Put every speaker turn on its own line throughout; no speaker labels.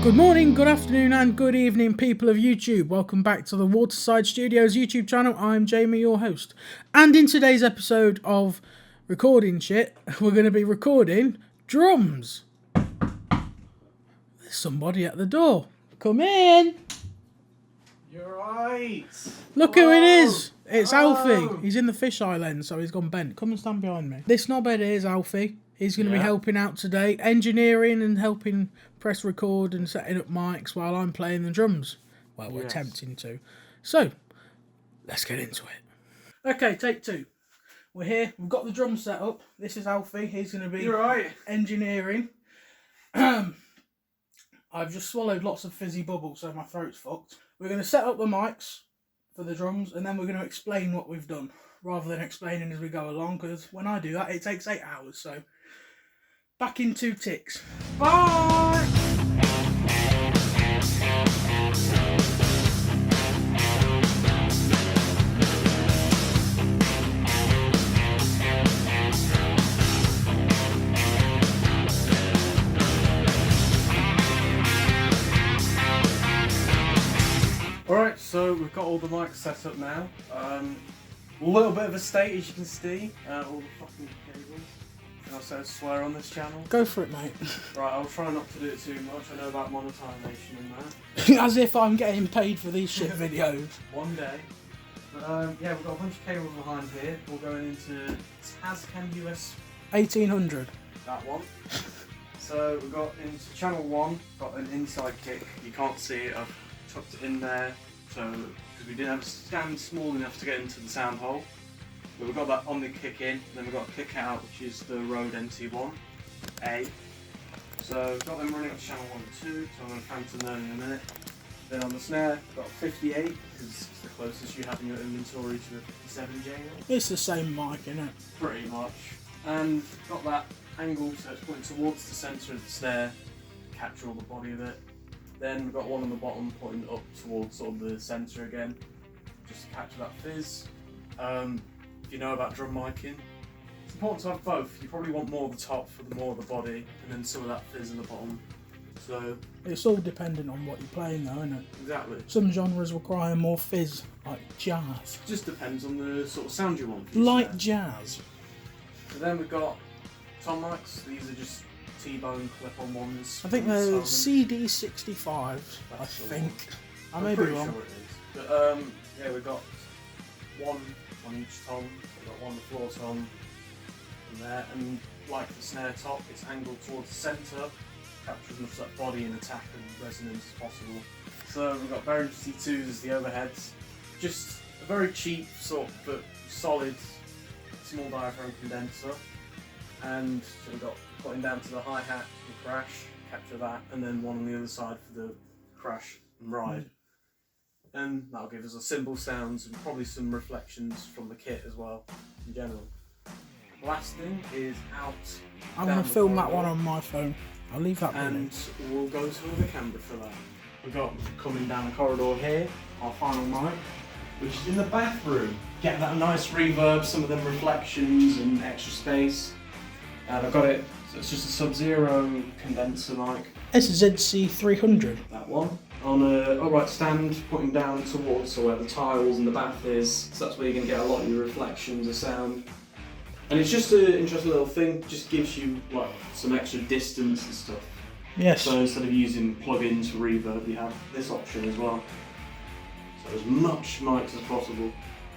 Good morning, good afternoon and good evening, people of YouTube. Welcome back to the Waterside Studios YouTube channel. I'm Jamie, your host. And in today's episode of Recording Shit, we're going to be recording drums. There's somebody at the door. Come in.
You're right.
Look who it is. It's Alfie. He's in the fisheye lens, so he's gone bent. Come and stand behind me. This knobhead here is Alfie. He's going to be helping out today, engineering and helping press record and setting up mics while I'm playing the drums. Well, we're attempting to. So, let's get into it. Okay, take two. We're here. We've got the drum set up. This is Alfie. He's going to be engineering. I've just swallowed lots of fizzy bubbles, so my throat's fucked. We're going to set up the mics for the drums, and then we're going to explain what we've done, rather than explaining as we go along, because when I do that, it takes 8 hours, so... Back in 2 ticks. Bye!
Alright, so we've got all the mics set up now. A little bit of a state, as you can see. All the fucking cables. Can I say swear on this channel?
Go for it, mate.
Right, I'll try not to do it too much. I know about monetization and that.
As if I'm getting paid for these shit videos.
One day. But yeah, we've got a bunch of cables behind here. We're going into Tascam US
1800.
That one. So we've got into channel 1, got an inside kick. You can't see it, I've tucked it in there. So, because we didn't have a stand small enough to get into the sound hole. But we've got that on the kick in, then we've got a kick out, which is the Rode NT1A. So we've got them running on channel 1 and 2, so I'm going to phantom them in a minute. Then on the snare, we've got 58, because it's the closest you have in your inventory to a 57J.
It's the same mic, isn't it?
Pretty much. And got that angle, so it's pointing towards the centre of the snare, capture all the body of it. Then we've got one on the bottom pointing up towards sort of the centre again, just to capture that fizz. If you know about drum micing, it's important to have both. You probably want more of the top for the more of the body, and then some of that fizz in the bottom. So
it's all dependent on what you're playing, though, isn't it?
Exactly.
Some genres require more fizz, like jazz.
Just depends on the sort of sound you want.
Like jazz.
So then we've got tom mics. These are just T-bone clip-on ones.
I think they're CD65s. I think. I may be wrong.
Sure it is. But yeah, we've got one on each tom. We've got one on the floor tom in there, and like the snare top, it's angled towards the centre, captures as much of that body and attack and resonance as possible. So we've got Behringer C2s as the overheads. Just a very cheap sort of but solid small diaphragm condenser. And so we've got putting down to the hi-hat and crash, capture that, and then one on the other side for the crash and ride. And that'll give us a cymbal sounds and probably some reflections from the kit as well, in general. Blasting is out.
I'm going to film that one on my phone. I'll leave that
and
running.
We'll go to the camera for that. We've got coming down the corridor here, our final mic, which is in the bathroom. Get that nice reverb, some of them reflections and extra space. And I've got it, so it's just a Sub-Zero condenser mic.
SZC300.
That one. On a upright stand, pointing down towards where the tiles and the bath is, so that's where you're going to get a lot of your reflections of sound. And it's just an interesting little thing, just gives you like some extra distance and stuff.
Yes.
So instead of using plugins for reverb, you have this option as well. So as much mics as possible.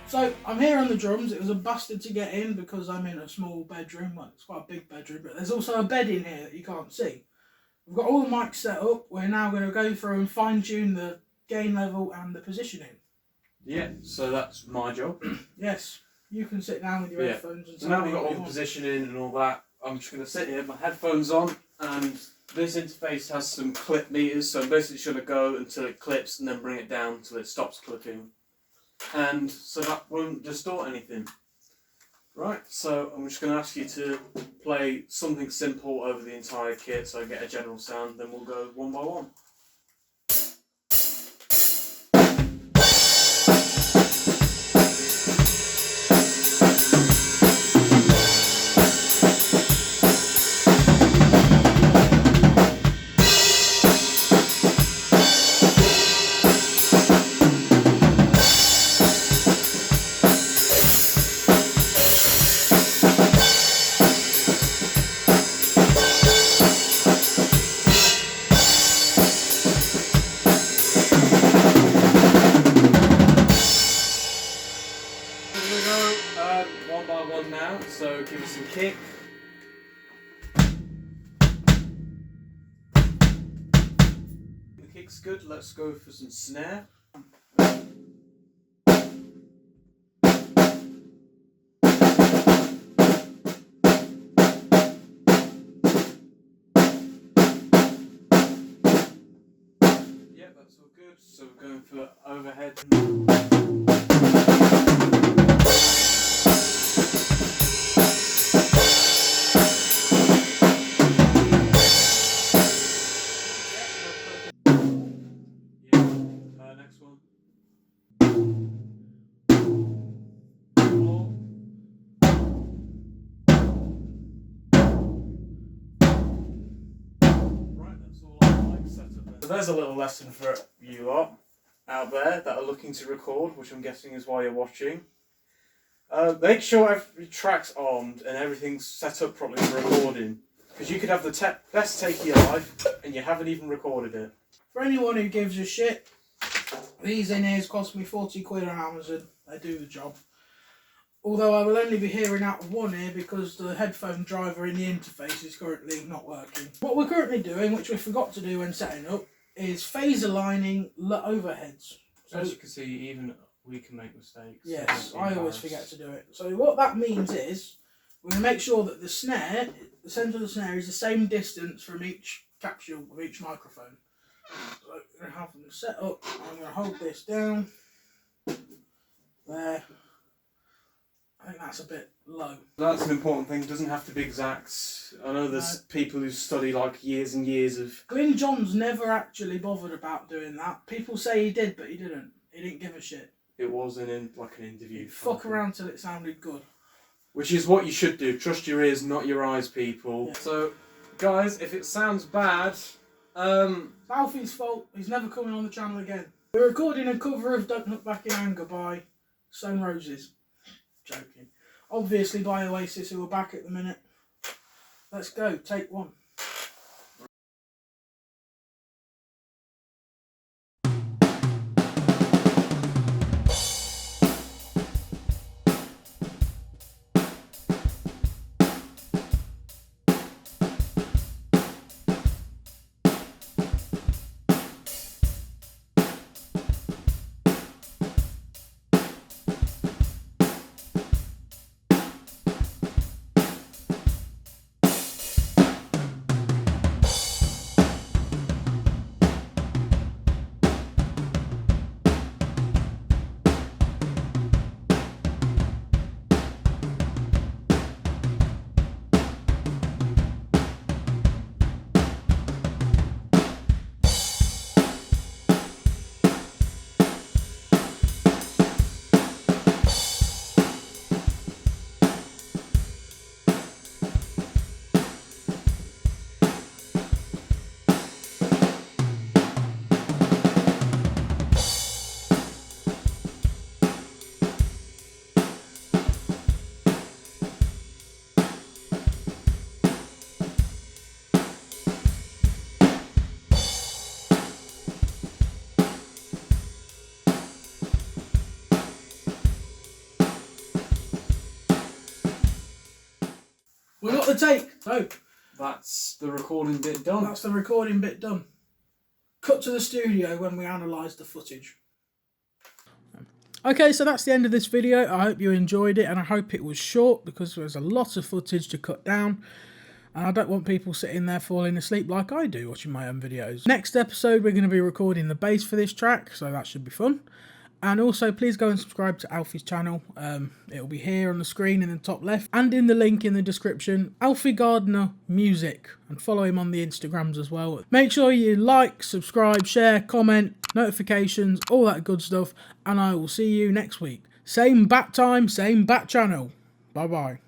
So, I'm here on the drums. It was a bastard to get in because I'm in a small bedroom. Well, it's quite a big bedroom, but there's also a bed in here that you can't see. We've got all the mics set up. We're now going to go through and fine-tune the gain level and the positioning.
Yeah, so that's my job.
Yes, you can sit down with your headphones and
so now we've got all the positioning and all that. I'm just going to sit here, my headphones on, and this interface has some clip meters, so I'm basically just going to go until it clips and then bring it down until it stops clipping. And so that won't distort anything. Right, so I'm just going to ask you to play something simple over the entire kit so I get a general sound, then we'll go one by one. for some kick. The kick's good, let's go for some snare. Yeah, that's all good. So we're going for overhead. Next one. Four. Right, that's all I like setup there. So there's a little lesson for you lot out there that are looking to record, which I'm guessing is why you're watching. Make sure every track's armed and everything's set up properly for recording. Because you could have the best take of your life and you haven't even recorded it.
For anyone who gives a shit, these in-ears cost me 40 quid on Amazon. They do the job. Although I will only be hearing out of one ear because the headphone driver in the interface is currently not working. What we're currently doing, which we forgot to do when setting up, is phase aligning overheads. So,
as you can see, even we can make mistakes.
Yes, I always forget to do it. So what that means is, we're going to make sure that the snare, the centre of the snare is the same distance from each capsule of each microphone. So I'm going to have them set up. I'm going to hold this down. There. I think that's a bit low.
That's an important thing. It doesn't have to be exact. I know there's people who study like years and years of...
Glyn John's never actually bothered about doing that. People say he did, but he didn't. He didn't give a shit.
It wasn't in like an interview.
He'd fuck around till it sounded good.
Which is what you should do. Trust your ears, not your eyes, people.
Yeah.
So, guys, if it sounds bad,
It's Alfie's fault. He's never coming on the channel again. We're recording a cover of Don't Look Back in Anger by Stone Roses. Joking. Obviously by Oasis, who are back at the minute. Let's go. Take one. We got the take. So
that's the recording bit done.
that's the recording bit done. Cut to the studio when we analyse the footage. Okay, so that's the end of this video. I hope you enjoyed it, and I hope it was short because there's a lot of footage to cut down. And I don't want people sitting there falling asleep like I do watching my own videos. Next episode, we're going to be recording the bass for this track, so that should be fun. And also, please go and subscribe to Alfie's channel. It'll be here on the screen in the top left and in the link in the description. Alfie Gardner Music. And follow him on the Instagrams as well. Make sure you like, subscribe, share, comment, notifications, all that good stuff. And I will see you next week. Same bat time, same bat channel. Bye-bye.